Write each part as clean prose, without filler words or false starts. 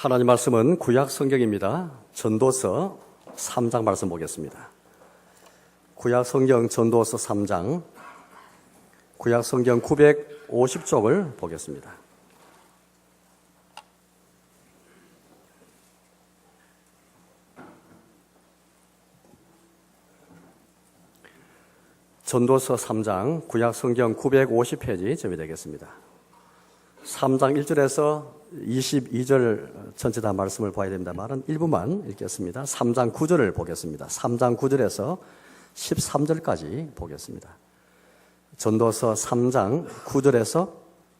하나님 말씀은 구약 성경입니다. 전도서 3장 말씀 보겠습니다. 구약 성경 전도서 3장, 구약 성경 950쪽을 보겠습니다. 전도서 3장, 구약 성경 950페이지 접이 되겠습니다. 3장 1절에서 22절 전체 다 말씀을 봐야 됩니다만 일부만 읽겠습니다. 3장 9절을 보겠습니다. 3장 9절에서 13절까지 보겠습니다. 전도서 3장 9절에서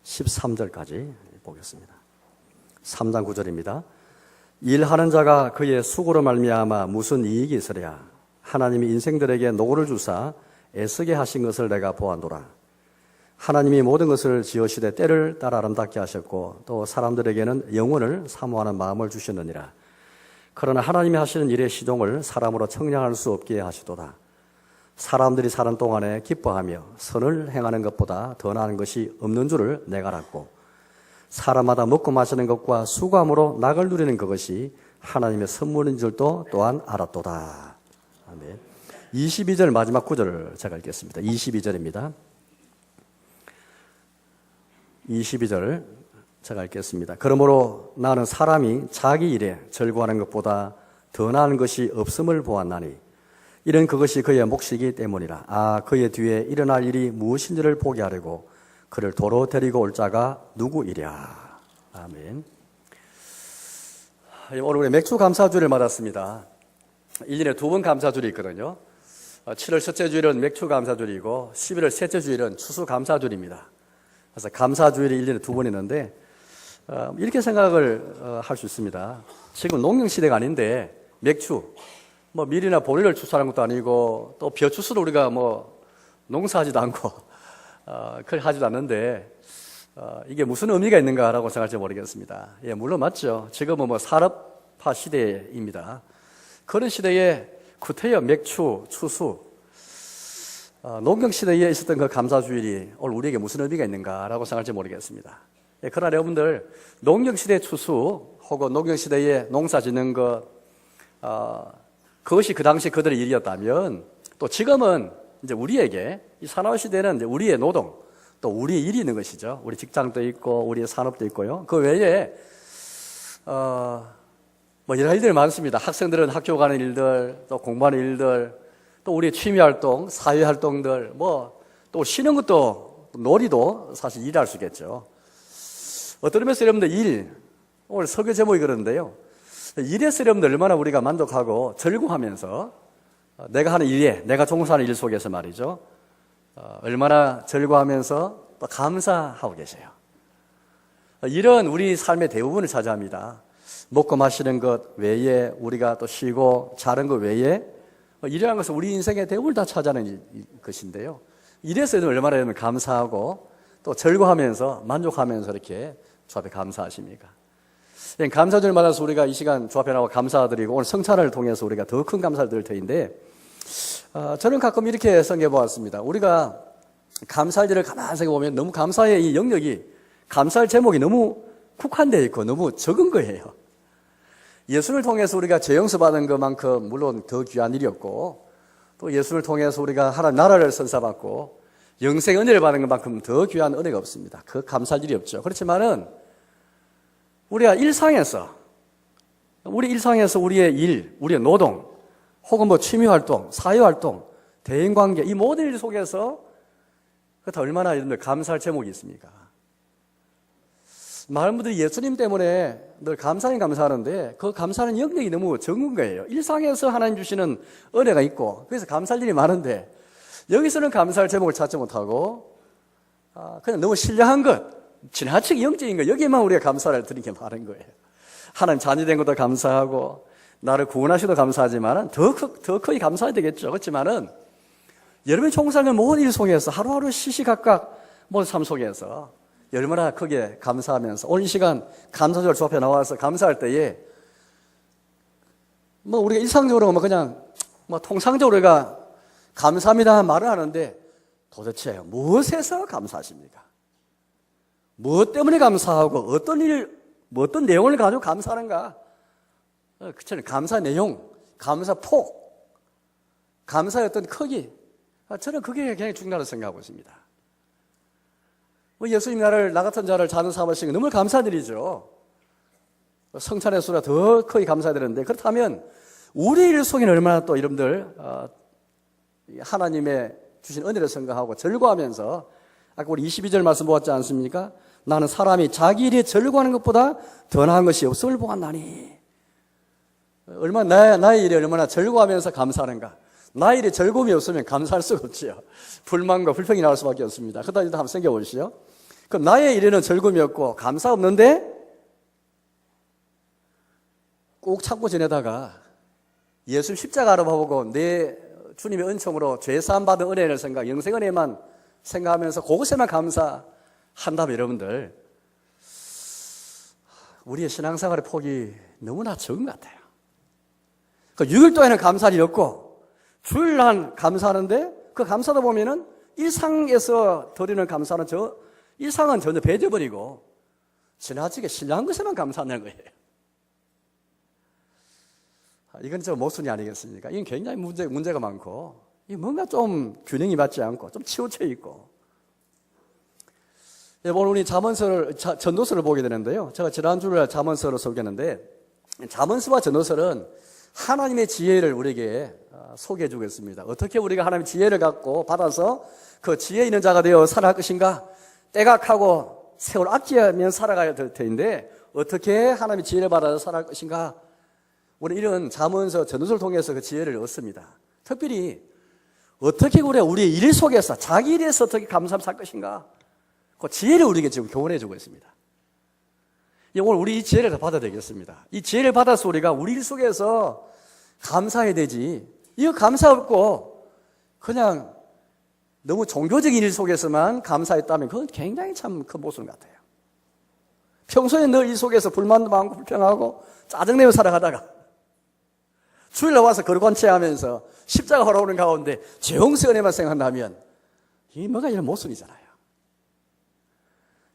13절까지 보겠습니다. 3장 9절입니다. 일하는 자가 그의 수고로 말미암아 무슨 이익이 있으랴. 하나님이 인생들에게 노고를 주사 애쓰게 하신 것을 내가 보았노라. 하나님이 모든 것을 지으시되 때를 따라 아름답게 하셨고 또 사람들에게는 영원을 사모하는 마음을 주셨느니라. 그러나 하나님이 하시는 일의 시종을 사람으로 청량할 수 없게 하시도다. 사람들이 사는 동안에 기뻐하며 선을 행하는 것보다 더 나은 것이 없는 줄을 내가 알았고 사람마다 먹고 마시는 것과 수고함으로 낙을 누리는 그것이 하나님의 선물인 줄도 또한 알았도다. 아멘. 22절 마지막 구절을 제가 읽겠습니다. 22절입니다. 22절 제가 읽겠습니다. 그러므로 나는 사람이 자기 일에 절구하는 것보다 더 나은 것이 없음을 보았나니 이런 그것이 그의 몫이기 때문이라. 그의 뒤에 일어날 일이 무엇인지를 보게 하려고 그를 도로 데리고 올 자가 누구이랴. 아멘. 오늘 우리 맥주 감사주일을 맞았습니다. 1년에 2번 감사주일이 있거든요. 7월 첫째 주일은 맥주 감사주일이고 11월 셋째 주일은 추수 감사주일입니다. 그래서 감사주일이 1년에 2번 있는데 이렇게 생각을 할 수 있습니다. 지금 농경시대가 아닌데 맥주, 밀이나 보리를 추수하는 것도 아니고 또 벼추수도 우리가 농사하지도 않고 그걸 하지도 않는데 이게 무슨 의미가 있는가라고 생각할지 모르겠습니다. 예, 물론 맞죠. 지금은 산업화 시대입니다. 그런 시대에 구태여 맥주, 추수, 농경시대에 있었던 그 감사주일이 오늘 우리에게 무슨 의미가 있는가라고 생각할지 모르겠습니다. 예, 그러나 여러분들 농경시대의 추수 혹은 농경시대에 농사 짓는 것 그것이 그 당시 그들의 일이었다면 또 지금은 이제 우리에게 이 산업시대는 이제 우리의 노동 또 우리의 일이 있는 것이죠. 우리 직장도 있고 우리의 산업도 있고요. 그 외에 여러 일들이 많습니다. 학생들은 학교 가는 일들 또 공부하는 일들 또 우리의 취미활동, 사회활동들, 또 쉬는 것도, 놀이도 사실 일할 수 있겠죠. 어떤 의미에서 여러분들 오늘 설교 제목이 그런데요. 일에서 여러분들 얼마나 우리가 만족하고 즐거워하면서 내가 하는 일에, 내가 종사하는 일 속에서 말이죠. 얼마나 즐거워하면서 또 감사하고 계세요. 일은 우리 삶의 대부분을 차지합니다. 먹고 마시는 것 외에 우리가 또 쉬고 자는 것 외에 일이라는 것은 우리 인생의 대부분을 다 차지하는 것인데요. 일에서 얼마나 감사하고 또 즐거워하면서 만족하면서 이렇게 주 앞에 감사하십니까? 감사절 맞아서 우리가 이 시간 주 앞에 나와 감사드리고 오늘 성찬을 통해서 우리가 더 큰 감사를 드릴 터인데 저는 가끔 이렇게 생각해 보았습니다. 우리가 감사할 일을 가만히 생각해 보면 너무 감사의 이 영역이 감사할 제목이 너무 국한되어 있고 너무 적은 거예요. 예수를 통해서 우리가 죄 용서받은 것만큼 물론 더 귀한 일이었고 또 예수를 통해서 우리가 하나님 나라를 선사받고 영생 은혜를 받는 것만큼 더 귀한 은혜가 없습니다. 그 감사할 일이 없죠. 그렇지만은 우리가 일상에서 우리의 일, 우리의 노동 혹은 취미활동, 사회활동, 대인관계 이 모든 일 속에서 그것도 얼마나 여러분들 감사할 제목이 있습니까? 많은 분들이 예수님 때문에 늘 감사하는데 그 감사하는 영역이 너무 적은 거예요. 일상에서 하나님 주시는 은혜가 있고 그래서 감사할 일이 많은데 여기서는 감사할 제목을 찾지 못하고 그냥 너무 신령한 것, 지나치게 영적인 것 여기에만 우리가 감사를 드리게 많은 거예요. 하나님 자녀된 것도 감사하고 나를 구원하셔도 감사하지만 더 크게 감사해야 되겠죠. 그렇지만은 여러분이 종사하는 모든 일 속에서 하루하루 시시각각 모든 삶 속에서 얼마나 크게 감사하면서 오늘 이 시간 감사절 주 앞에 나와서 감사할 때에 우리가 일상적으로 그냥 통상적으로 우리가 감사합니다 말을 하는데 도대체 무엇에서 감사하십니까? 무엇 때문에 감사하고 어떤 일 뭐 어떤 내용을 가지고 감사하는가? 저는 감사 내용, 감사 폭, 감사의 어떤 크기, 저는 그게 굉장히 중요하다고 생각하고 있습니다. 예수님 나를 나 같은 자를 자는 삼으신 거 너무 감사드리죠. 성찬의 수라 더 크게 감사드리는데, 그렇다면 우리 일 속에는 얼마나 또 여러분들 하나님의 주신 은혜를 생각하고 절구하면서, 아까 우리 22절 말씀 보았지 않습니까? 나는 사람이 자기 일에 절구하는 것보다 더 나은 것이 없음을 보았나니. 얼마나 나의 일에 얼마나 절구하면서 감사하는가. 나의 일에 절구함이 없으면 감사할 수가 없지요. 불만과 불평이 나올 수밖에 없습니다. 그러다 일단 한번 생각해보시죠. 그럼 나의 일에는 절구함이 없고 감사 없는데 꼭 참고 지내다가 예수 십자가를 보고 내 주님의 은총으로 죄사함 받은 은혜를 생각, 영생 은혜만 생각하면서 그것에만 감사한다면 여러분들, 우리의 신앙생활의 폭이 너무나 적은 것 같아요. 그 6일 동안에는 감사할 일이 없고 주일날 감사하는데, 그 감사다 보면은 일상에서 드리는 감사는 일상은 전혀 배제버리고 지나치게 신령한 것에만 감사하는 거예요. 이건 좀 모순이 아니겠습니까? 이건 굉장히 문제가 많고, 뭔가 좀 균형이 맞지 않고 좀 치우쳐 있고. 오늘 우리 전도서를 보게 되는데요. 제가 지난주에 잠언서를 소개했는데, 잠언서와 전도서는 하나님의 지혜를 우리에게 소개해 주고 있습니다. 어떻게 우리가 하나님의 지혜를 갖고 받아서 그 지혜 있는 자가 되어 살아갈 것인가? 때각하고 세월 아끼면 살아가야 될 텐데 어떻게 하나님의 지혜를 받아서 살아갈 것인가? 우리 이런 잠언서 전도서를 통해서 그 지혜를 얻습니다. 특별히 어떻게 우리의 일 속에서, 자기 일에서 어떻게 감사하며 살 것인가? 그 지혜를 우리에게 지금 교훈해 주고 있습니다. 오늘 우리 이 지혜를 받아야 되겠습니다. 이 지혜를 받아서 우리가 우리 일 속에서 감사해야 되지, 이거 감사 없고 그냥 너무 종교적인 일 속에서만 감사했다면 그건 굉장히 참 큰 모순 같아요. 평소에 늘 일 속에서 불만도 많고 불평하고 짜증내며 살아가다가 주일날 와서 거룩한 체하면서 십자가 걸어오는 가운데 죄홍세 은혜만 생각한다면 이게 뭐가 이런 모순이잖아요.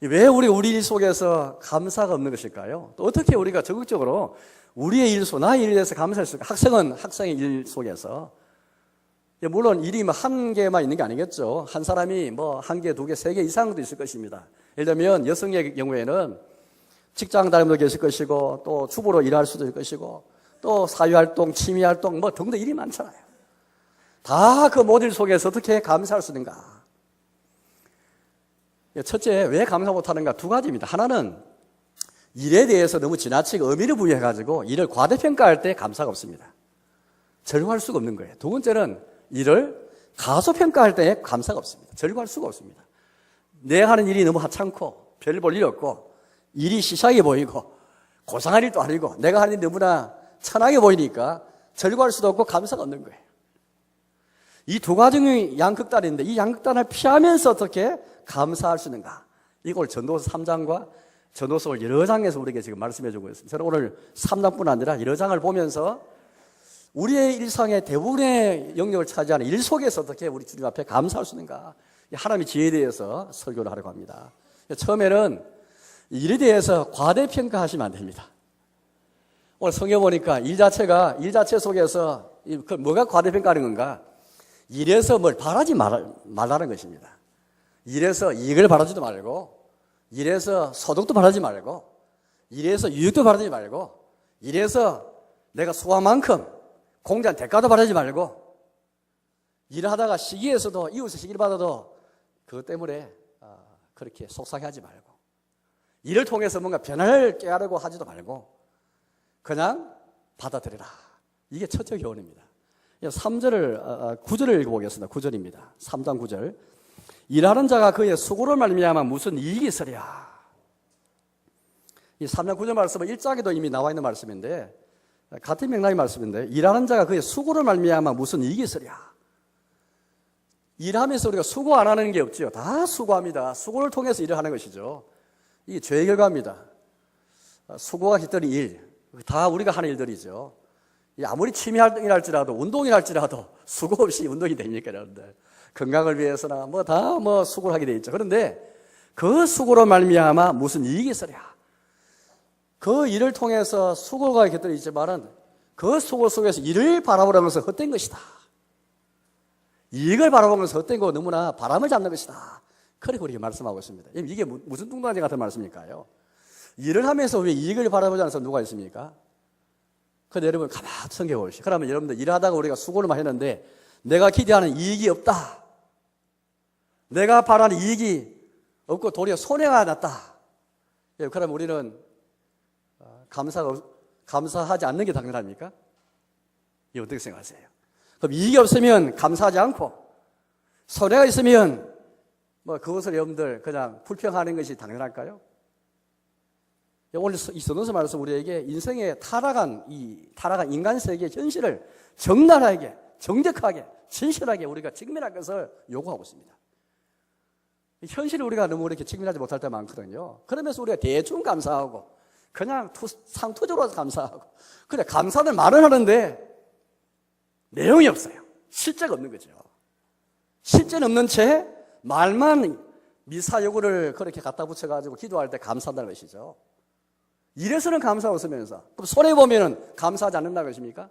왜 우리 일 속에서 감사가 없는 것일까요? 또 어떻게 우리가 적극적으로 우리의 일 속, 나의 일에 대해서 감사할 수 있을까? 학생은 학생의 일 속에서, 물론 일이 한 개만 있는 게 아니겠죠. 한 사람이 한 개, 두 개, 세 개 이상도 있을 것입니다. 예를 들면 여성의 경우에는 직장 다니는 분도 계실 것이고, 또 주부로 일할 수도 있을 것이고, 또 사회활동, 취미활동, 등등 일이 많잖아요. 다 그 모든 일 속에서 어떻게 감사할 수 있는가? 첫째, 왜 감사 못하는가? 두 가지입니다. 하나는 일에 대해서 너무 지나치게 의미를 부여해가지고 일을 과대평가할 때 감사가 없습니다. 절구할 수가 없는 거예요. 두 번째는 일을 가소평가할 때 감사가 없습니다. 절구할 수가 없습니다. 내가 하는 일이 너무 하찮고 별 볼 일 없고 일이 시시하게 보이고 고상할 일도 아니고 내가 하는 일이 너무나 천하게 보이니까 절구할 수도 없고 감사가 없는 거예요. 이 두 가정의 양극단인데 이 양극단을 피하면서 어떻게 감사할 수 있는가? 이걸 전도서 3장과 전도서 여러 장에서 우리에게 지금 말씀해 주고 있습니다. 저는 오늘 3장뿐 아니라 여러 장을 보면서 우리의 일상의 대부분의 영역을 차지하는 일 속에서 어떻게 우리 주님 앞에 감사할 수 있는가? 하나님의 지혜에 대해서 설교를 하려고 합니다. 처음에는 일에 대해서 과대평가하시면 안 됩니다. 오늘 성경 보니까 일 자체 속에서 뭐가 과대평가하는 건가? 일에서 뭘 바라지 말라는 것입니다. 일에서 이익을 바라지도 말고, 일에서 소득도 바라지 말고, 일에서 유익도 바라지 말고, 일에서 내가 수고한 만큼 공자한 대가도 바라지 말고, 일하다가 시기에서도 이웃의 시기를 받아도 그것 때문에 그렇게 속상해하지 말고, 일을 통해서 뭔가 변화를 깨달으려고 하지도 말고 그냥 받아들여라. 이게 첫째 교훈입니다. 9절을 읽어보겠습니다. 9절입니다. 3장 9절. 일하는 자가 그의 수고를 말미암아 무슨 이익이 있으랴. 이 3장 9절 말씀은 1장에도 이미 나와 있는 말씀인데, 같은 맥락의 말씀인데, 일하는 자가 그의 수고를 말미암아 무슨 이익이 있으랴. 일하면서 우리가 수고 안 하는 게 없지요. 다 수고합니다. 수고를 통해서 일을 하는 것이죠. 이게 죄의 결과입니다. 수고가 깃들인 일, 다 우리가 하는 일들이죠. 아무리 취미활동이랄지라도 운동이랄지라도 수고 없이 운동이 됩니까, 여러분들? 건강을 위해서나 다 수고를 하게 돼 있죠. 그런데 그 수고로 말미암아 무슨 이익이 있으랴. 그 일을 통해서 수고가 곁들여 있지만은 그 수고 속에서 일을 바라보면서 헛된 것이다. 이익을 바라보면서 헛된 거 너무나 바람을 잡는 것이다. 그렇게 우리가 말씀하고 있습니다. 이게 무슨 뚱딴지 같은 말씀일까요? 일을 하면서 왜 이익을 바라보지 않는 사람 누가 있습니까? 그런데 여러분 가만히 생각해 보십시오. 그러면 여러분들 일하다가 우리가 수고를 많이 했는데 내가 기대하는 이익이 없다. 내가 바라는 이익이 없고 도리어 손해가 났다. 그러면 우리는 감사하지 않는 게 당연합니까? 이거 어떻게 생각하세요? 그럼 이익이 없으면 감사하지 않고 손해가 있으면 그것을 여러분들 그냥 불평하는 것이 당연할까요? 오늘 이 선언서 말씀 우리에게 인생의 타락한 인간 세계의 현실을 적나라하게, 정직하게, 진실하게 우리가 직면할 것을 요구하고 있습니다. 현실을 우리가 너무 이렇게 직면하지 못할 때 많거든요. 그러면서 우리가 대충 감사하고, 그냥 상투적으로 감사하고, 그래, 감사는 말은 하는데 내용이 없어요. 실제가 없는 거죠. 실제는 없는 채 말만 미사여구를 그렇게 갖다 붙여가지고 기도할 때 감사한다는 것이죠. 이래서는 감사 없으면서 그럼 손해보면 감사하지 않는다는 것입니까?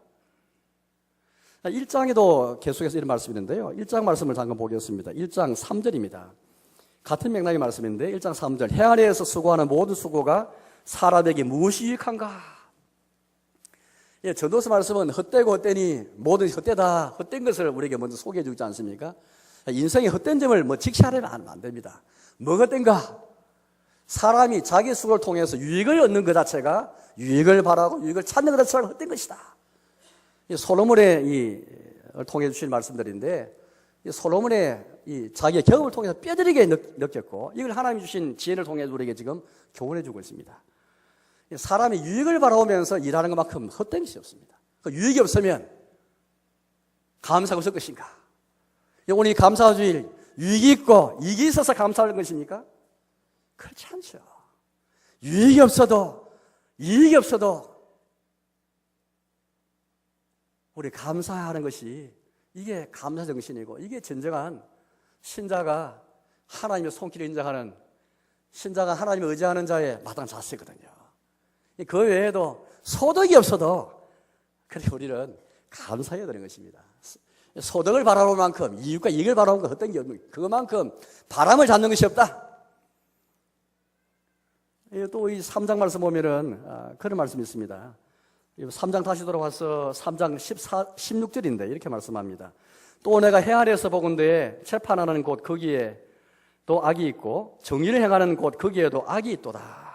1장에도 계속해서 이런 말씀이 있는데요. 1장 말씀을 잠깐 보겠습니다. 1장 3절입니다. 같은 맥락의 말씀인데 1장 3절 해 아래에서 수고하는 모든 수고가 사람에게 무엇이 유익한가? 전도서 말씀은 헛되고 헛되니 모든 헛되다, 헛된 것을 우리에게 먼저 소개해 주지 않습니까? 인생의 헛된 점을 직시하려면 안 됩니다. 뭐가 헛된가? 사람이 자기 수고를 통해서 유익을 얻는 것 자체가 유익을 바라고 유익을 찾는 것 자체가 헛된 것이다. 솔로몬의 통해 주신 말씀들인데 솔로몬의 자기의 경험을 통해서 뼈저리게 느꼈고 이걸 하나님이 주신 지혜를 통해서 우리에게 지금 교훈해 주고 있습니다. 사람이 유익을 바라보면서 일하는 것만큼 헛된 것이 없습니다. 그 유익이 없으면 감사가 없을 것인가? 오늘 이 감사주일 유익이 있고 이익이 있어서 감사하는 것입니까? 그렇지 않죠. 유익이 없어도 이익이 없어도 우리 감사하는 것이 이게 감사 정신이고 이게 진정한 신자가 하나님의 손길을 인정하는 신자가 하나님을 의지하는 자의 마땅한 자세거든요. 그 외에도 소득이 없어도 그렇게 우리는 감사해야 되는 것입니다. 소득을 바라볼 만큼 이익과 이익을 바라보는 건 어떤 게 없는 그것만큼 바람을 잡는 것이 없다. 또 이 3장 말씀 보면은 그런 말씀이 있습니다. 3장 다시 돌아와서 3장 16절인데 이렇게 말씀합니다. 또 내가 해 아래에서 보건대 재판하는 곳 거기에 또 악이 있고 정의를 행하는 곳 거기에도 악이 있도다.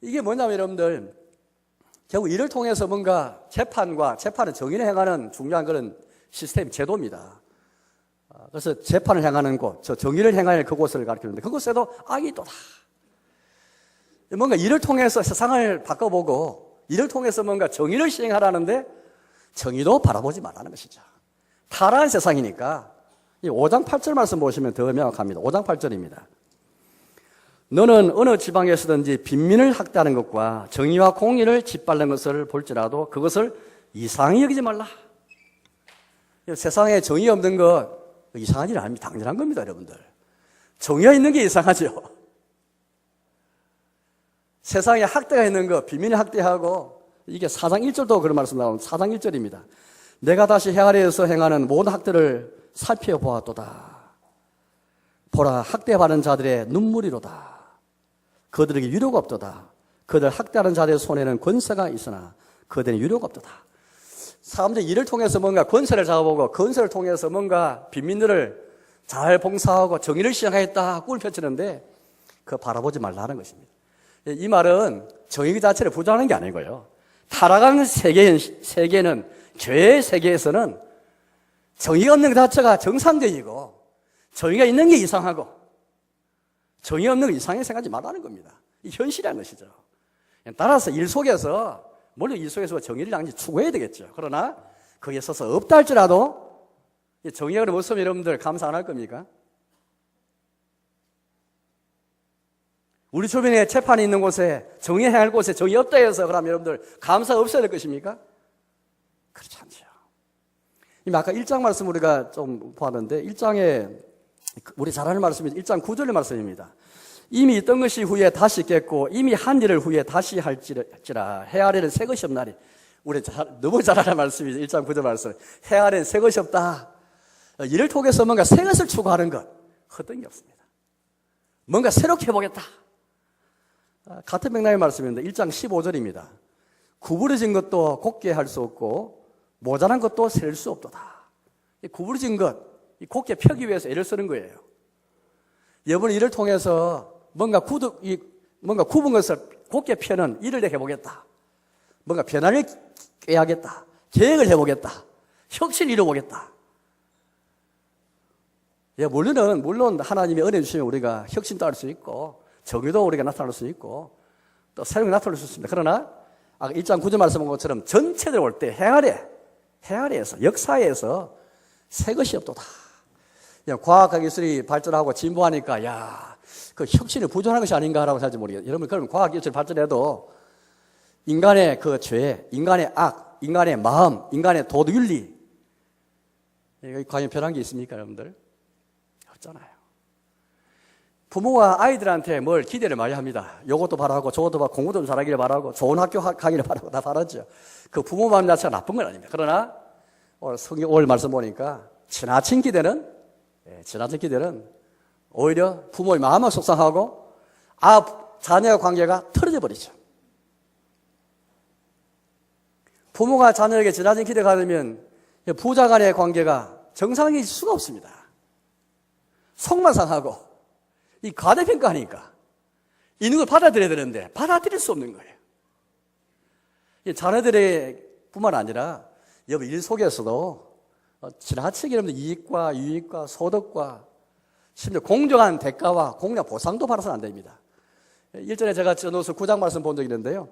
이게 뭐냐면 여러분들 결국 이를 통해서 뭔가 재판은 정의를 행하는 중요한 그런 시스템 제도입니다. 그래서 재판을 행하는 곳, 정의를 행할 그곳을 가리키는데 그곳에도 악이 있도다. 뭔가 이를 통해서 세상을 바꿔보고 이를 통해서 뭔가 정의를 시행하라는데 정의도 바라보지 말라는 것이죠. 타락한 세상이니까 이 5장 8절 말씀 보시면 더 명확합니다. 5장 8절입니다. 너는 어느 지방에서든지 빈민을 학대하는 것과 정의와 공의를 짓밟는 것을 볼지라도 그것을 이상히 여기지 말라. 세상에 정의 없는 것 이상한 일 아닙니다. 당연한 겁니다, 여러분들. 정의가 있는 게 이상하죠. 세상에 학대가 있는 거, 비밀을 학대하고, 이게 4장 1절도 그런 말씀 나오는 4장 1절입니다. 내가 다시 해 아래에서 행하는 모든 학대를 살펴보았도다. 보라, 학대받는 자들의 눈물이로다. 그들에게 유료가 없도다. 그들 학대하는 자들의 손에는 권세가 있으나 그들은 유료가 없도다. 사람들이 이를 통해서 뭔가 권세를 잡아보고 권세를 통해서 뭔가 빈민들을 잘 봉사하고 정의를 시행하겠다 꿈을 펼치는데 그거 바라보지 말라는 것입니다. 이 말은 정의 자체를 부정하는 게 아니고요. 타락한 세계는 죄의 세계에서는 정의가 없는 것 자체가 정상적이고 정의가 있는 게 이상하고 정의 없는 거 이상하게 생각하지 말라는 겁니다. 이 현실이라는 것이죠. 따라서 일 속에서 물론 일 속에서 정의를 당연히 추구해야 되겠죠. 그러나 거기에 있어서 없다 할지라도 정의가 없으면 여러분들 감사 안 할 겁니까? 우리 주변에 재판이 있는 곳에 정의해야 할 곳에 정의 없다 해서 그럼 여러분들 감사가 없어야 될 것입니까? 그렇지 않죠. 이미 아까 1장 말씀 우리가 좀 보았는데 1장에 우리 잘 아는 말씀이 1장 9절의 말씀입니다. 이미 있던 것이 후에 다시 있겠고 이미 한 일을 후에 다시 할지라 해 아래는 새 것이 없나니. 우리 너무 잘 아는 말씀이죠. 1장 9절 말씀. 해 아래는 새 것이 없다. 이를 통해서 뭔가 새 것을 추구하는 것 헛된 게 없습니다. 뭔가 새롭게 해보겠다. 같은 맥락의 말씀인데 1장 15절입니다. 구부러진 것도 곱게 할 수 없고 모자란 것도 셀 수 없도다. 이 구부러진 것, 이 곱게 펴기 위해서 애를 쓰는 거예요. 여러분 이를 통해서 뭔가 굽은 것을 곱게 펴는 일을 내가 해보겠다. 뭔가 변화를 꾀하겠다. 계획을 해보겠다. 혁신을 이뤄보겠다. 예, 물론 하나님의 은혜 주시면 우리가 혁신도 할 수 있고 정의도 우리가 나타날 수 있고 또 새롭게 나타날 수 있습니다. 그러나 아까 1장 9절 말씀한 것처럼 전체들 올 때 해 아래에서 역사에서 새 것이 없도다. 과학과 기술이 발전하고 진보하니까 그 혁신이 부족한 것이 아닌가라고 살지 모르겠어요. 여러분 그러면 과학 기술이 발전해도 인간의 그 죄, 인간의 악, 인간의 마음, 인간의 도덕윤리 이거 과연 변한 게 있습니까, 여러분들? 없잖아요. 부모가 아이들한테 뭘 기대를 많이 합니다. 요것도 바라고 저것도 바라고 공부도 좀 잘하기를 바라고 좋은 학교 가기를 바라고 다 바라죠. 그 부모 마음 자체가 나쁜 건 아닙니다. 그러나 오늘 말씀 보니까 지나친 기대는 오히려 부모의 마음을 속상하고 자녀의 관계가 틀어져 버리죠. 부모가 자녀에게 지나친 기대가 가르면 부자 간의 관계가 정상일 수가 없습니다. 속만 상하고 이 과대평가하니까 있는 걸 받아들여야 되는데 받아들일 수 없는 거예요. 자녀들의 뿐만 아니라 여러분 일 속에서도 지나치게 여러분들 이익과 유익과 소득과 심지어 공정한 대가와 공정한 보상도 받아서는 안 됩니다. 일전에 제가 전후서 9장 말씀 본 적이 있는데요.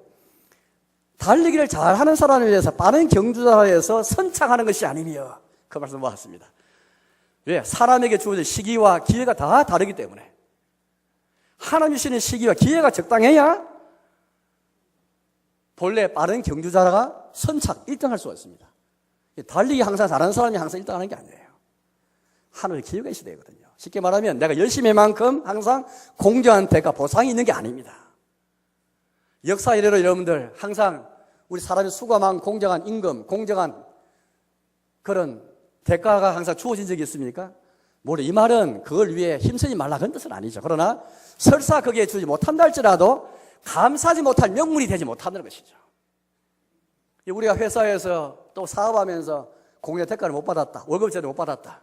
달리기를 잘하는 사람에 의해서 빠른 경주자에서 선창하는 것이 아니며 그 말씀 보았습니다. 왜? 사람에게 주어진 시기와 기회가 다 다르기 때문에 하나님 주시는 시기와 기회가 적당해야 본래 빠른 경주자가 선착 1등할 수가 있습니다. 달리기 항상 잘하는 사람이 항상 1등하는 게 아니에요. 하늘의 기회가 있어야 되거든요. 쉽게 말하면 내가 열심히 한 만큼 항상 공정한 대가 보상이 있는 게 아닙니다. 역사 이래로 여러분들 항상 우리 사람의 수고만 공정한 임금, 공정한 그런 대가가 항상 주어진 적이 있습니까? 모르 이 말은 그걸 위해 힘쓰지 말라 그런 뜻은 아니죠. 그러나 설사 거기에 주지 못한다 할지라도 감사하지 못할 명분이 되지 못한다는 것이죠. 우리가 회사에서 또 사업하면서 공연 대가를 못 받았다. 월급 제대로 못 받았다.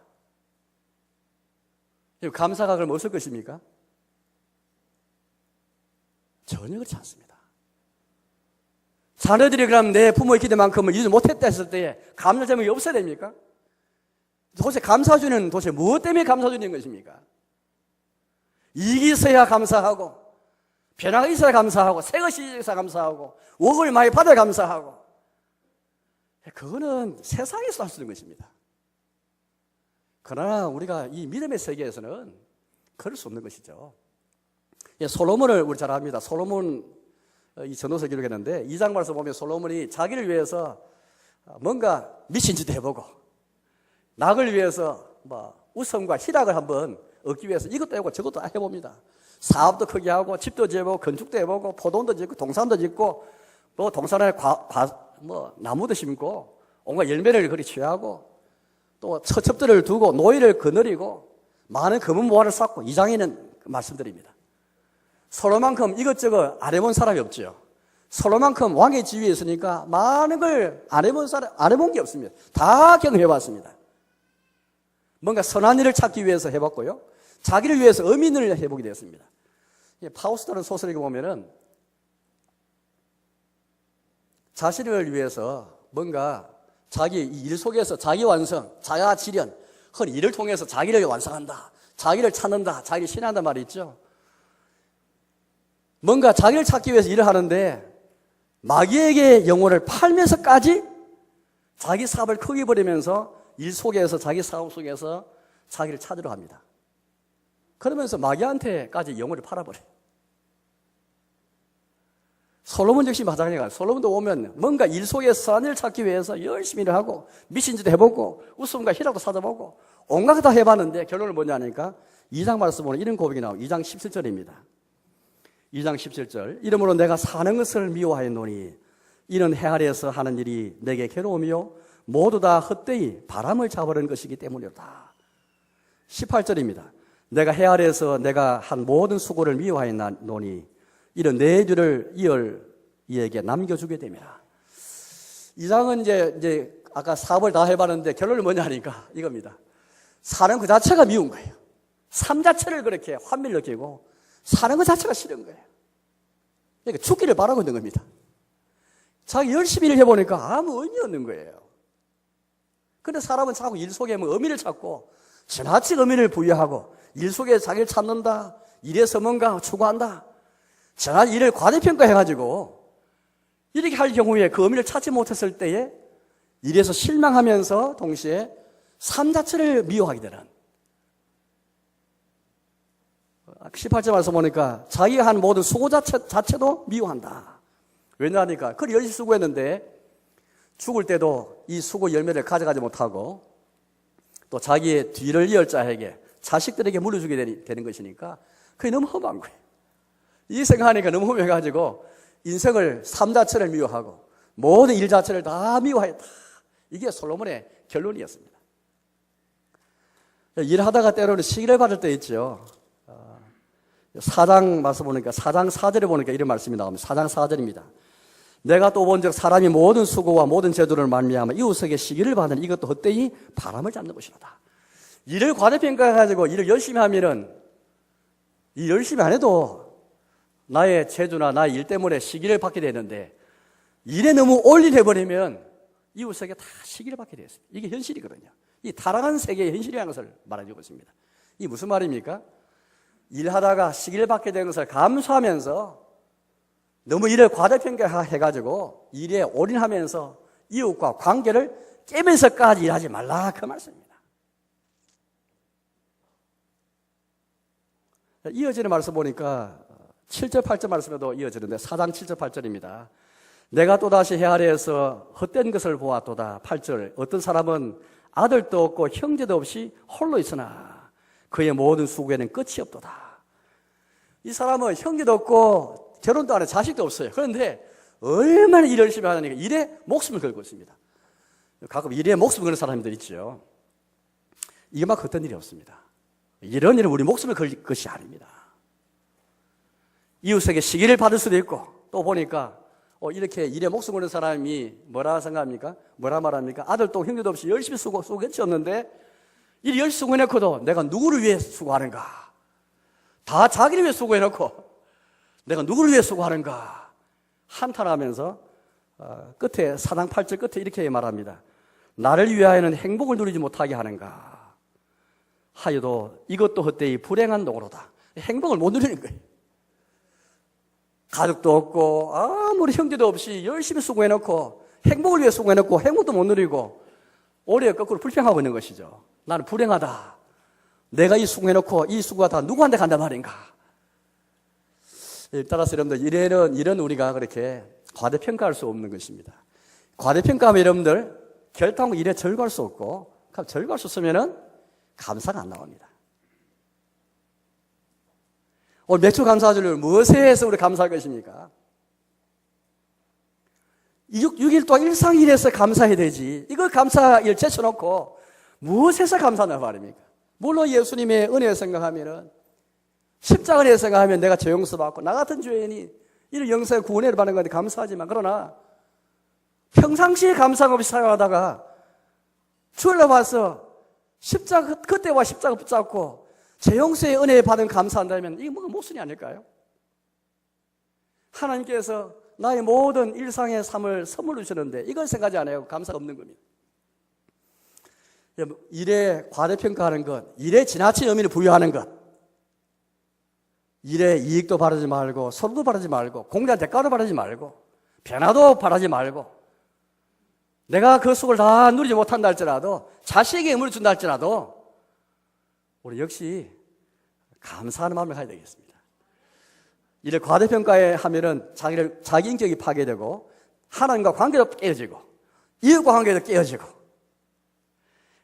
감사가 그럼 없을 것입니까? 전혀 그렇지 않습니다. 자녀들이 그럼 내 부모의 기대만큼은 이루지 못했다 했을 때 감사 제목이 없어야 됩니까? 도대체 감사주는 도대체 무엇 때문에 감사주는 것입니까? 이익이 있어야 감사하고 변화가 있어야 감사하고 새 것이 있어야 감사하고 월급을 많이 받아야 감사하고 그거는 세상에서 할 수 있는 것입니다. 그러나 우리가 이 믿음의 세계에서는 그럴 수 없는 것이죠. 솔로몬을 우리 잘 압니다. 솔로몬 이 전도서 기록했는데 2장 말씀 보면 솔로몬이 자기를 위해서 뭔가 미친 짓도 해보고 낙을 위해서 우성과 희락을 한번 얻기 위해서 이것도 해보고 저것도 해봅니다. 사업도 크게 하고 집도 지어보고 건축도 해보고 포도원도 짓고 동산도 짓고 동산에 나무도 심고 온갖 열매를 그리 취하고 또 처첩들을 두고 노예를 거느리고 많은 금은 모화를 쌓고 2장에는 말씀드립니다. 솔로만큼 이것저것 안 해본 사람이 없죠. 솔로만큼 왕의 지위에 있으니까 많은 걸 안 해본 게 없습니다. 다 경험해봤습니다. 뭔가 선한 일을 찾기 위해서 해봤고요. 자기를 위해서 의미 있는 일을 해보게 되었습니다. 파우스트라는 소설에 보면은 자신을 위해서 뭔가 자기 일 속에서 자기 완성, 자아 실현, 흔히 일을 통해서 자기를 완성한다, 자기를 찾는다, 자기를 신한단 말이 있죠. 뭔가 자기를 찾기 위해서 일을 하는데 마귀에게 영혼을 팔면서까지 자기 사업을 크게 벌이면서 일 속에서 자기 사업 속에서 자기를 찾으러 갑니다. 그러면서 마귀한테까지 영혼을 팔아버려요. 솔로몬 역시 마찬가지예요. 솔로몬도 오면 뭔가 일 속에서 선한 일을 찾기 위해서 열심히 일을 하고 미친 짓도 해보고 웃음과 희락도 찾아보고 온갖 거 다 해봤는데 결론은 뭐냐 하니까 2장 말씀 보면 이런 고백이 나오고 2장 17절입니다. 2장 17절 이러므로 내가 사는 것을 미워하였노니 이는 해 아래에서 하는 일이 내게 괴로우며 모두 다 헛되이 바람을 잡으려는 것이기 때문이다. 18절입니다. 내가 해 아래에서 내가 한 모든 수고를 미워하였노니 이는 내 뒤를 이을 이에게 남겨주게 됨이라. 이 장은 이제 아까 사업을 다 해봤는데 결론은 뭐냐 하니까 이겁니다. 사는 그 자체가 미운 거예요. 삶 자체를 그렇게 환멸 느끼고 사는 것 자체가 싫은 거예요. 그러니까 죽기를 바라고 있는 겁니다. 자기 열심히 일 해보니까 아무 의미 없는 거예요. 그런데 사람은 자꾸 일 속에 뭐 의미를 찾고 지나친 의미를 부여하고 일 속에 자기를 찾는다. 일에서 뭔가 추구한다. 지나친 일을 과대평가해가지고 이렇게 할 경우에 그 의미를 찾지 못했을 때에 일에서 실망하면서 동시에 삶 자체를 미워하게 되는 18절 말씀 보니까 자기가 한 모든 수고 자체도 미워한다. 왜냐하니까 그걸 열심히 수고했는데 죽을 때도 이 수고 열매를 가져가지 못하고 또 자기의 뒤를 이을 자에게 자식들에게 물려주게 되는 것이니까 그게 너무 험한 거예요. 이 생각하니까 너무 험해가지고 인생을 삶 자체를 미워하고 모든 일 자체를 다 미워했다. 이게 솔로몬의 결론이었습니다. 일하다가 때로는 시기를 받을 때 있죠. 4장 말씀 보니까 4장 4절에 보니까 이런 말씀이 나옵니다. 4장 4절입니다. 내가 또 본즉 사람이 모든 수고와 모든 제도를 말미암아 이웃에게 시기를 받는 이것도 헛되이 바람을 잡는 것이로다. 일을 과대평가해가지고 일을 열심히 하면은 일 열심히 안 해도 나의 재주나 나의 일 때문에 시기를 받게 되는데 일에 너무 올인해버리면 이웃에게 다 시기를 받게 되었습니다. 이게 현실이거든요. 이 타락한 세계의 현실이라는 것을 말해주고 있습니다. 이게 무슨 말입니까? 일하다가 시기를 받게 된 것을 감수하면서 너무 일을 과대평가해가지고 일에 올인하면서 이웃과 관계를 깨면서까지 일하지 말라 그 말씀입니다. 이어지는 말씀 보니까 7절 8절 말씀에도 이어지는데 4장 7절 8절입니다. 내가 또다시 해 아래에서 헛된 것을 보았도다. 8절 어떤 사람은 아들도 없고 형제도 없이 홀로 있으나 그의 모든 수고에는 끝이 없도다. 이 사람은 형제도 없고 결혼도 안 해 자식도 없어요. 그런데 얼마나 일을 열심히 하니까 일에 목숨을 걸고 있습니다. 가끔 일에 목숨을 거는 사람들 있죠. 이게 막 어떤 일이 없습니다. 이런 일은 우리 목숨을 걸 것이 아닙니다. 이웃에게 시기를 받을 수도 있고 또 보니까 이렇게 일에 목숨 거는 사람이 뭐라 생각합니까? 뭐라 말합니까? 아들도 형제도 없이 열심히 수고했었는데 일 열심히 수고해놓고도 내가 누구를 위해 수고하는가? 다 자기를 위해 수고해놓고 내가 누구를 위해 수고하는가? 한탄하면서 끝에 4장 8절 끝에 이렇게 말합니다. 나를 위하여는 행복을 누리지 못하게 하는가? 하여도 이것도 헛되이 불행한 노고로다. 행복을 못 누리는 거예요. 가족도 없고 아무리 형제도 없이 열심히 수고해놓고 행복을 위해 수고해놓고 행복도 못 누리고 오히려 거꾸로 불평하고 있는 것이죠. 나는 불행하다. 내가 이 수고해놓고 이 수고가 다 누구한테 간단 말인가. 따라서 여러분들 일은 우리가 그렇게 과대평가할 수 없는 것입니다. 과대평가하면 여러분들 결단하고 일에 절거할 수 없고 절거할 수 없으면 감사가 안 나옵니다. 오늘 매출 감사주를 무엇에 해서 우리 감사할 것입니까? 6일 동안 일상일에서 감사해야 되지. 이걸 감사일 제쳐놓고 무엇에서 감사하냐 말입니까? 물론 예수님의 은혜 생각하면은 십자가 은혜 생각하면 내가 죄 용서받고 나 같은 죄인이 이런 영생의 구원을 받는 건데 감사하지만 그러나 평상시에 감상 없이 살아가다가 주일날 와서 십자가 그때와 십자가 붙잡고 제 용서의 은혜 받은 감사한다면 이게 뭐가 모순이 아닐까요? 하나님께서 나의 모든 일상의 삶을 선물로 주셨는데 이걸 생각하지 않아요. 감사가 없는 겁니다. 일에 과대평가하는 것, 일에 지나친 의미를 부여하는 것, 일에 이익도 바라지 말고 서로도 바라지 말고 공자 대가도 바라지 말고 변화도 바라지 말고 내가 그 속을 다 누리지 못한다 할지라도 자식에게 의무를 준다 할지라도 우리 역시 감사하는 마음을 가져야 되겠습니다. 이를 과대평가에 하면은 자기 인격이 파괴되고 하나님과 관계도 깨어지고 이웃과 관계도 깨어지고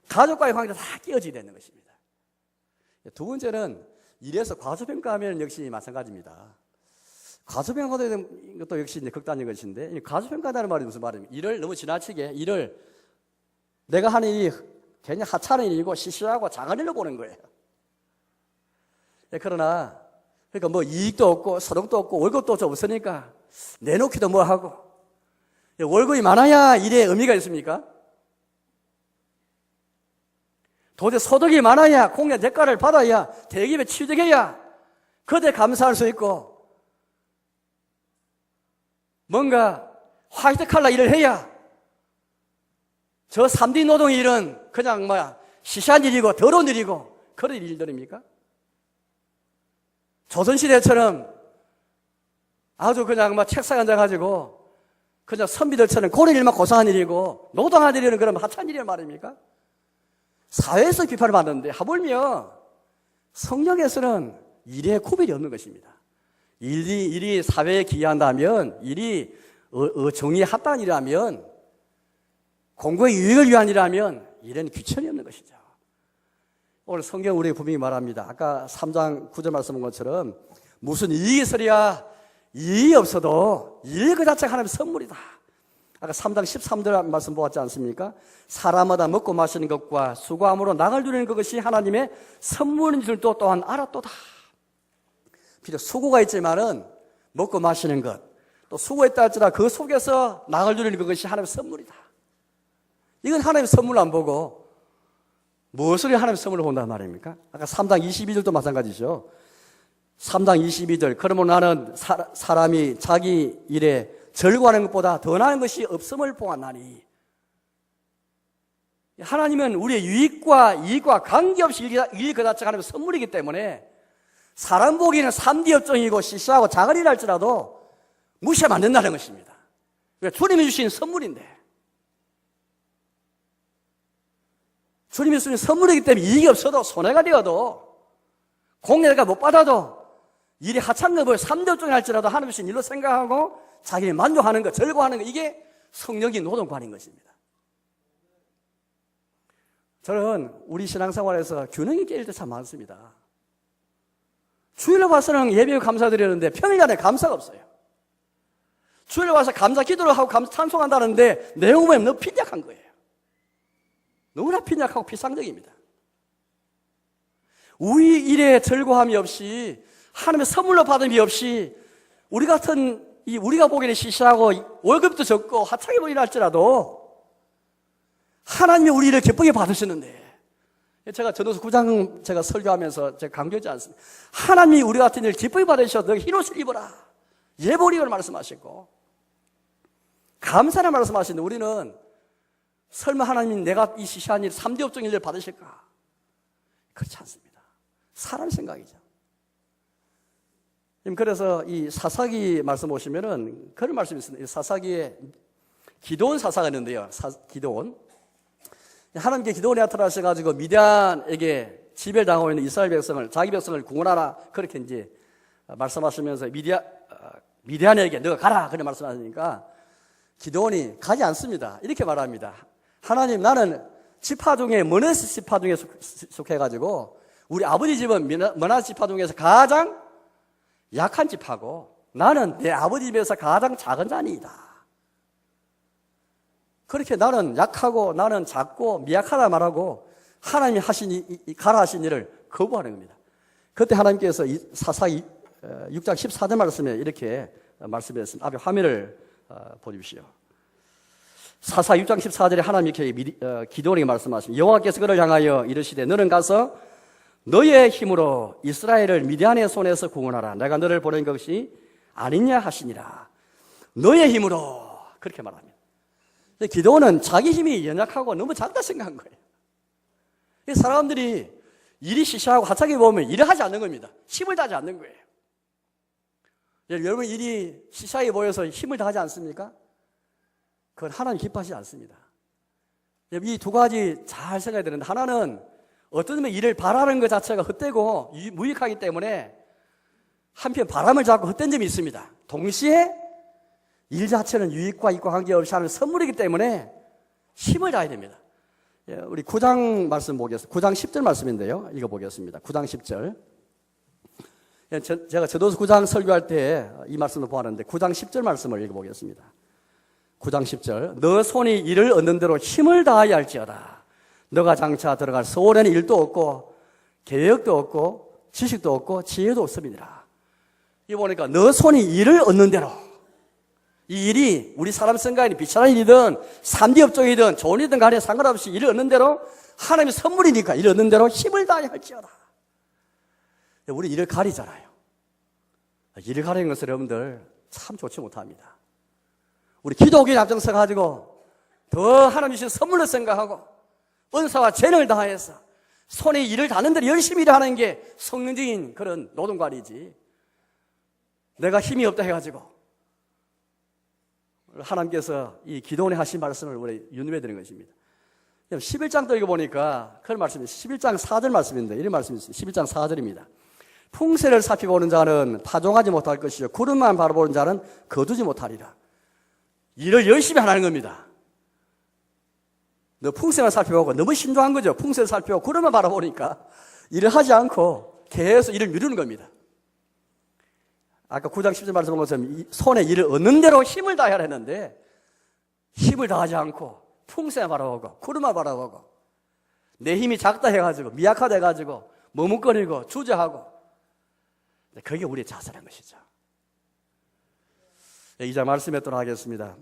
가족과의 관계도 다 깨어지게 되는 것입니다. 두 번째는 일에서 과소평가하면 역시 마찬가지입니다. 과소평가도 되는 것도 역시 이제 극단적인 것인데, 과소평가다는 말이 무슨 말입니까? 일을 너무 지나치게, 일을 내가 하는 일이 괜히 하찮은 일이고 시시하고 작은 일로 보는 거예요. 그러나, 그러니까 뭐 이익도 없고 소득도 없고 월급도 없으니까 내놓기도 뭐 하고, 월급이 많아야 일에 의미가 있습니까? 도대체 소득이 많아야 공연 대가를 받아야 대기업에 취직해야 그때 감사할 수 있고, 뭔가 화이트 칼라 일을 해야 저 3D 노동의 일은 그냥 시시한 일이고 더러운 일이고 그런 일들입니까? 조선시대처럼 아주 그냥 책상에 앉아가지고 그냥 선비들처럼 그런 일만 고상한 일이고 노동한 일은 그럼 하찮은 일이란 말입니까? 사회에서 비판을 받는데 하물며 성경에서는 일에 구별이 없는 것입니다. 일이 사회에 기여한다면, 일이 정의에 합당한 일이라면, 공고의 유익을 위한 일이라면 일에는 귀천이 없는 것이죠. 오늘 성경 우리에게 분명히 말합니다. 아까 3장 9절 말씀한 것처럼 무슨 이익이 있으랴, 이익이 없어도 일 그 자체가 하나님의 선물이다. 아까 3장 13절 말씀 보았지 않습니까? 사람마다 먹고 마시는 것과 수고함으로 낙을 누리는 그것이 하나님의 선물인 줄도 또한 알았도다. 비록 수고가 있지만은 먹고 마시는 것, 또 수고했다 할지라도 그 속에서 낙을 누리는 그것이 하나님의 선물이다. 이건 하나님의 선물을 안 보고 무엇을 하나님의 선물을 본단 말입니까? 아까 3장 22절도 마찬가지죠. 3장 22절, 그러면 나는 사람이 자기 일에 절구하는 것보다 더 나은 것이 없음을 보았나니. 하나님은 우리의 유익과 이익과 관계없이 일 그 자체가 하나님의 선물이기 때문에 사람 보기에는 3D 업종이고 시시하고 작은 일 할지라도 무시하면 안 된다는 것입니다. 주님이 주신 선물인데, 주님이 주신 선물이기 때문에 이익이 없어도 손해가 되어도 공예가 못 받아도 일이 하찮은 걸 3D 업종이 할지라도 하나님이 주신 일로 생각하고 자기를 만족하는 것, 즐거워하는 것, 이게 성령의 노동관인 것입니다. 저는 우리 신앙생활에서 균형이 깨질 때 참 많습니다. 주일에 와서는 예배에 감사드리는데 평일날에 감사가 없어요. 주일에 와서 감사 기도를 하고 감사 찬송한다는데 내용을 보면 너무 빈약한 거예요. 너무나 빈약하고 피상적입니다. 우리 일에 즐거움이 없이 하나님의 선물로 받음이 없이 우리가 보기에는 시시하고 월급도 적고 하찮게 보이나 할지라도 하나님이 우리 일을 기쁘게 받으시는데, 제가 전도서 9장 제가 설교하면서 제가 강조하지 않습니다. 하나님이 우리 같은 일을 기쁘게 받으셔서 너희 흰옷을 입어라, 예복이라고 말씀하시고 감사를 말씀하시는데, 우리는 설마 하나님이 내가 이 시시한 일 3D 업종 일을 받으실까? 그렇지 않습니다. 사람 생각이죠. 그래서 이 사사기 말씀 보시면은 그런 말씀이 있습니다. 사사기에 기드온 사사가 있는데요. 기드온. 하나님께 기드온이 나타나셔가지고 미디안에게 지배당하고 있는 이스라엘 백성을, 자기 백성을 구원하라, 그렇게 이제 말씀하시면서 미디안에게 너가 가라, 그렇게 말씀하시니까 기드온이 가지 않습니다. 이렇게 말합니다. 하나님, 나는 지파 중에 머나세 지파 중에 속해가지고 우리 아버지 집은 머나세 지파 중에서 가장 약한 지파고 나는 내 아버지 집에서 가장 작은 자니이다. 그렇게 나는 약하고 나는 작고 미약하다 말하고 하나님이 가라 하신 일을 거부하는 겁니다. 그때 하나님께서 사사기 6장 14절 말씀에 이렇게 말씀했습니다. 앞에 화면을 보십시오. 사사 6장 14절에 하나님 이렇게 기드온에게 말씀하십니다. 여호와께서 그를 향하여 이르시되 너는 가서 너의 힘으로 이스라엘을 미디안의 손에서 구원하라. 내가 너를 보낸 것이 아니냐 하시니라. 너의 힘으로, 그렇게 말합니다. 기드온은 자기 힘이 연약하고 너무 작다 생각한 거예요. 사람들이 일이 시시하고 하찮게 보면 일을 하지 않는 겁니다. 힘을 다하지 않는 거예요. 여러분, 일이 시시하게 보여서 힘을 다하지 않습니까? 그건 하나님 기뻐하지 않습니다. 이 두 가지 잘 생각해야 되는데, 하나는 어떤 면에 일을 바라는 것 자체가 헛되고 무익하기 때문에 한편 바람을 잡고 헛된 점이 있습니다. 동시에 일 자체는 유익과 이익과 관계없이 하는 선물이기 때문에 힘을 다해야 됩니다. 우리 9장 말씀 보겠습니다. 9장 10절 말씀인데요. 읽어보겠습니다. 9장 10절. 제가 전도서 9장 설교할 때 이 말씀을 보았는데 9장 10절 말씀을 읽어보겠습니다. 9장 10절. 너 손이 이를 얻는 대로 힘을 다하여 할지어다. 너가 장차 들어갈 소원에는 일도 없고 계획도 없고 지식도 없고 지혜도 없음이니라. 이 보니까 너 손이 일을 얻는 대로, 이 일이 우리 사람 생각이 비천한 일이든 3D 업종이든 좋은 일이든 간에 상관없이 일을 얻는 대로 하나님의 선물이니까 일을 얻는 대로 힘을 다하여 할지어다. 우리 일을 가리잖아요. 일을 가리는 것을 여러분들 참 좋지 못합니다. 우리 기독인 앞장서 가지고 더 하나님 주신 선물로 생각하고 은사와 재능을 다해서 손에 일을 닿는 대로 열심히 일하는 게 성능적인 그런 노동관리지, 내가 힘이 없다 해가지고 하나님께서 이 기도원에 하신 말씀을 우리 윤회해 드리는 것입니다. 11장도 읽어보니까 그런 말씀이 11장 4절 말씀인데 이런 말씀이 있습니다. 11장 4절입니다. 풍세를 살펴보는 자는 파종하지 못할 것이요 구름만 바라보는 자는 거두지 못하리라. 일을 열심히 하라는 겁니다. 너 풍세만 살펴보고 너무 신중한 거죠. 풍세를 살펴보고 구름만 바라보니까 일을 하지 않고 계속 일을 미루는 겁니다. 아까 9장 10절 말씀한 것처럼 손에 일을 얻는 대로 힘을 다해야 했는데 힘을 다하지 않고 풍세만 바라보고 구름만 바라보고 내 힘이 작다 해가지고 미약하다 해가지고 머뭇거리고 주저하고, 그게 우리의 자살한 것이죠. 이제 말씀에 또 하겠습니다.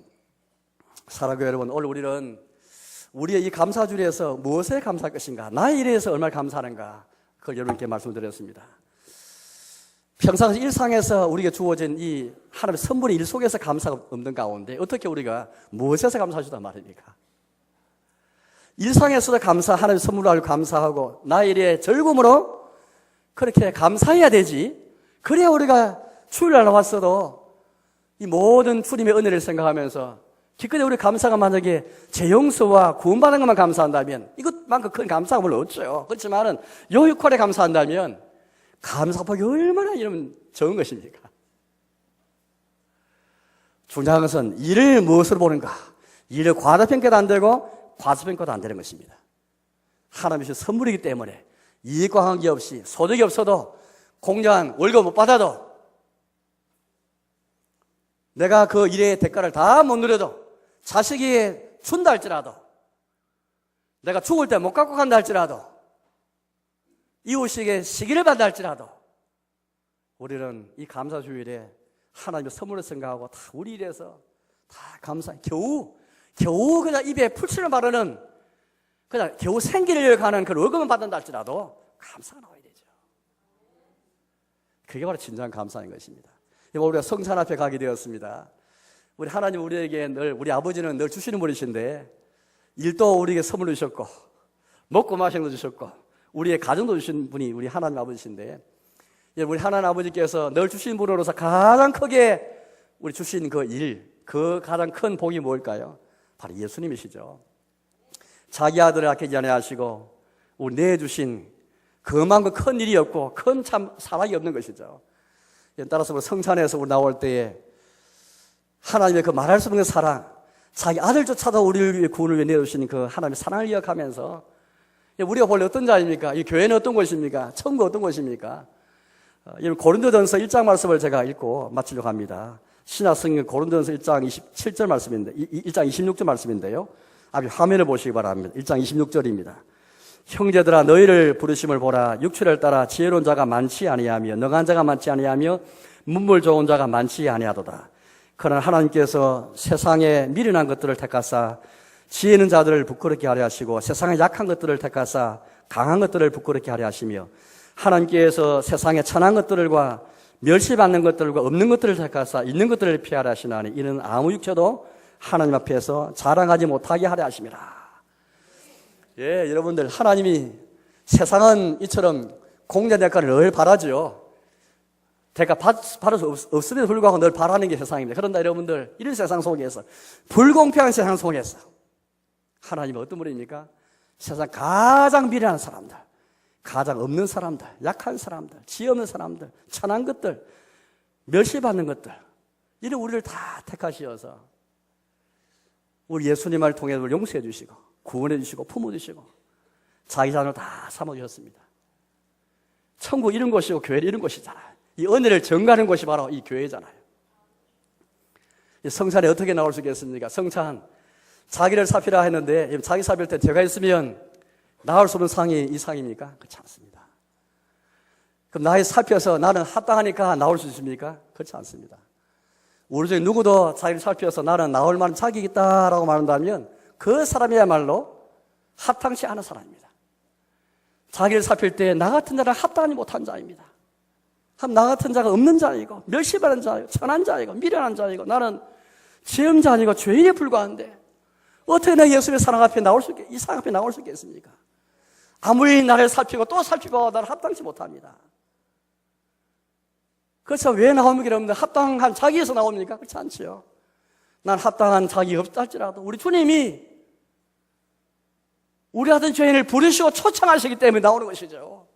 사랑하는 여러분, 오늘 우리는 우리의 이 감사주일에서 무엇에 감사할 것인가, 나의 일에 대해서 얼마나 감사하는가, 그걸 여러분께 말씀드렸습니다. 평상 일상에서 우리에게 주어진 이 하나님의 선물의 일 속에서 감사가 없는 가운데 어떻게 우리가 무엇에서 감사하시단 말입니까? 일상에서도 감사, 하나님의 선물을 알고 감사하고 나의 일에 즐거움으로 그렇게 감사해야 되지. 그래야 우리가 주일날 왔어도 이 모든 주님의 은혜를 생각하면서 기껏해 우리 감사가 만약에 제 용서와 구원받는 것만 감사한다면 이것만큼 큰 감사가 별로 없죠. 그렇지만은 요 역할에 감사한다면 감사폭이 얼마나 이러면 적은 것입니까? 중요한 것은 일을 무엇으로 보는가, 일을 과다평가도 안 되고 과소평가도 안 되는 것입니다. 하나님이 주신 선물이기 때문에 이익과 관계없이 소득이 없어도 공장 월급 못 받아도 내가 그 일의 대가를 다 못 누려도 자식이 준다 할지라도 내가 죽을 때 못 갖고 간다 할지라도 이웃에게 시기를 받다 할지라도 우리는 이 감사주일에 하나님의 선물을 생각하고 다 우리 일에서 다 감사, 겨우 그냥 입에 풀칠을 바르는 그냥 겨우 생기를 가는 그 월급을 받는다 할지라도 감사가 나와야 되죠. 그게 바로 진정한 감사인 것입니다. 우리가 성찬 앞에 가게 되었습니다. 우리 하나님 우리에게 늘, 우리 아버지는 늘 주시는 분이신데 일도 우리에게 선물로 주셨고 먹고 마시는 거 주셨고 우리의 가정도 주신 분이 우리 하나님 아버지신데, 우리 하나님 아버지께서 늘 주신 분으로서 가장 크게 우리 주신 그 일, 그 가장 큰 복이 뭘까요? 바로 예수님이시죠. 자기 아들을 아끼지 아니하시고 우리 내주신 그만큼 큰 일이 없고 큰 참 사랑이 없는 것이죠. 따라서 성찬에서 우리 나올 때에 하나님의 그 말할 수 없는 사랑, 자기 아들조차도 우리를 위해 구원을 위해 내주신 그 하나님의 사랑을 기억하면서, 우리가 원래 어떤 자입니까? 이 교회는 어떤 곳입니까? 천국 어떤 곳입니까? 고린도전서 1장 말씀을 제가 읽고 마치려고 합니다. 신약성경 고린도전서 1장 27절 말씀인데, 1장 26절 말씀인데요. 앞에 화면을 보시기 바랍니다. 1장 26절입니다. 형제들아 너희를 부르심을 보라. 육체를 따라 지혜로운 자가 많지 아니하며 능한 자가 많지 아니하며 문물 좋은 자가 많지 아니하도다. 그러나 하나님께서 세상에 미련한 것들을 택하사 지혜 있는 자들을 부끄럽게 하려 하시고 세상에 약한 것들을 택하사 강한 것들을 부끄럽게 하려 하시며 하나님께서 세상에 천한 것들과 멸시받는 것들과 없는 것들을 택하사 있는 것들을 피하려 하시나니 이는 아무 육체도 하나님 앞에서 자랑하지 못하게 하려 하심이라. 예, 여러분들, 하나님이 세상은 이처럼 공자 대가를 늘 바라죠. 대가 받을 수 없음에도 불구하고 늘 바라는 게 세상입니다. 그런데 여러분들, 이런 세상 속에서, 불공평한 세상 속에서 하나님은 어떤 분입니까? 세상 가장 미련한 사람들, 가장 없는 사람들, 약한 사람들, 지혜 없는 사람들, 천한 것들, 멸시받는 것들, 이런 우리를 다 택하시어서 우리 예수님을 통해 우리를 용서해 주시고 구원해 주시고 품어주시고 자기 자녀를 다 삼아주셨습니다. 천국 이런 곳이고 교회 이런 곳이잖아요. 이 은혜를 전가하는 곳이 바로 이 교회잖아요. 이 성찬에 어떻게 나올 수 있겠습니까? 성찬, 자기를 살피라 했는데 자기 살필 때 제가 있으면 나올 수 없는 상이 이 상입니까? 그렇지 않습니다. 그럼 나의 살펴서 나는 합당하니까 나올 수 있습니까? 그렇지 않습니다. 우리 중에 누구도 자기를 살펴서 나는 나올 만한 자격이 있다라고 말한다면 그 사람이야말로 합당치 않은 사람입니다. 자기를 살필 때 나 같은 자는 합당하지 못한 자입니다. 나 같은 자가 없는 자이고 멸시받은 자이고 천한 자이고 미련한 자이고 나는 죄음자 아니고 죄인에 불과한데 어떻게 내가 예수님의 사랑 앞에 이 사랑 앞에 나올 수 있겠습니까? 아무리 나를 살피고 또 살피고 나를 합당치 못합니다. 그래서 왜 나옵니까? 여러분들 합당한 자기에서 나옵니까? 그렇지 않지요. 난 합당한 자기 없다 할지라도 우리 주님이 우리 같은 죄인을 부르시고 초청하시기 때문에 나오는 것이죠.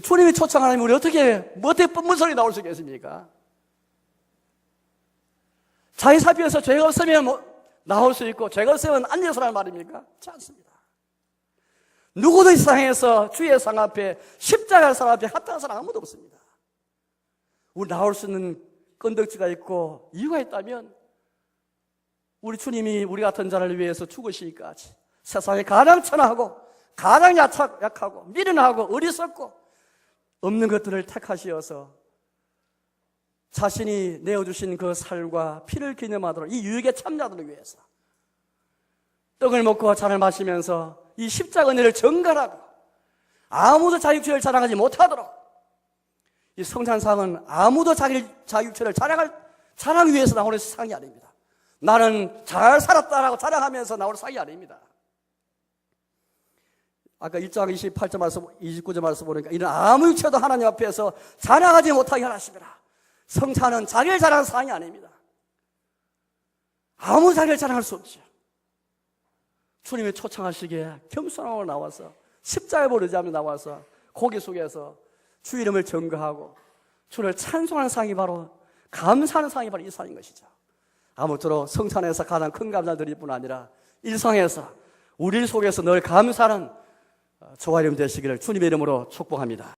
주님이 초청 안 하면 우리 어떻게 뻔뻔 소리 나올 수 있겠습니까? 자기 살피어서 죄가 없으면 나올 수 있고 죄가 없으면 안 되서라는 말입니까? 그렇지 않습니다. 누구도 이 세상에서 주의 상 앞에 십자가의 상 앞에 합당한 사람 아무도 없습니다. 우리 나올 수 있는 건덕지가 있고 이유가 있다면 우리 주님이 우리 같은 자를 위해서 죽으시기까지 세상에 가장 천하고 가장 약하고 미련하고 어리석고 없는 것들을 택하시어서 자신이 내어주신 그 살과 피를 기념하도록 이 유익의 참자들을 위해서 떡을 먹고 잔을 마시면서 이 십자가 은혜를 전가하고 아무도 자기 육체를 자랑하지 못하도록 이 성찬상은 아무도 자기 육체를 자랑하기 위해서 나오는 상이 아닙니다. 나는 잘 살았다라고 자랑하면서 나올 상이 아닙니다. 아까 1장 28절 말씀, 29절 말씀 보니까 이는 아무 육체도 하나님 앞에서 자랑하지 못하게 하라십니다. 성찬은 자기를 자랑하는 상이 아닙니다. 아무 자기를 자랑할 수 없죠. 주님이 초청하시기에 겸손하고 나와서 십자가에 버리자며 나와서 고개 속에서 주 이름을 전거하고 주를 찬송하는 상이 바로 감사하는 상이 바로 이 상인 것이죠. 아무쪼록 성찬에서 가장 큰 감사를 드릴 뿐 아니라 일상에서 우리 속에서 늘 감사하는 저와 이름 되시기를 주님의 이름으로 축복합니다.